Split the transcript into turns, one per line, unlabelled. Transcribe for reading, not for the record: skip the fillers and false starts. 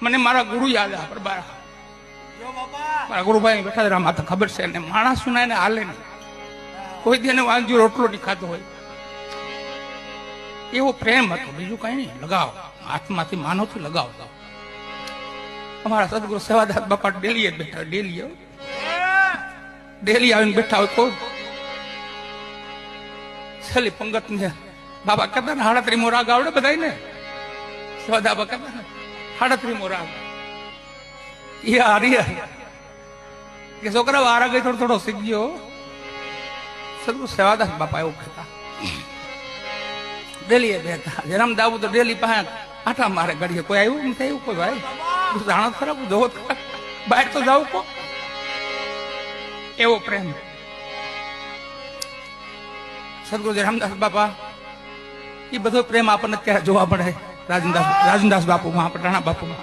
મને મારા ગુરુ યાદ આવે પરબારા મારા ગુરુભાઈ બેઠા હતા માથે ખબર છે ને માણસ ના એને હાલે નહીં કોઈ દી વાંજ્યું રોટલો નહીં ખાતો હોય એવો પ્રેમ હતો બીજું કઈ નહીં લગાવ હાથમાંથી માનવથી લગાવ અમારા સદગુરુ સેવાદાસ બાપા ડેલી બેઠા ડેલી આવીને બેઠા હોય તો છેલ્લી પંગત ને બાબા કહેતા ને 38મો રાગ આવડે બધા ને સેવાદાસ બાપા કહેતા ને 38મો રાગ કે છોકરા વારા ગઈ થોડો શીખજો સદગુરુ સેવાદાસ બાપા એવું કહેતા ડેલી બેઠા જન્મ દાવું તો ડેલી પાસે આટા મારે ઘડીએ કોઈ આવ્યું નથી આવ્યું કોઈ ભાઈ જાણો ખરાબ જોવો બહાર તો જાવ કો એવો પ્રેમ સદગુરુ રામદાસ બાપા એ બધો પ્રેમ આપણને અત્યારે જોવા મળે રાજનદાસ બાપુમાં પટાણા બાપુમાં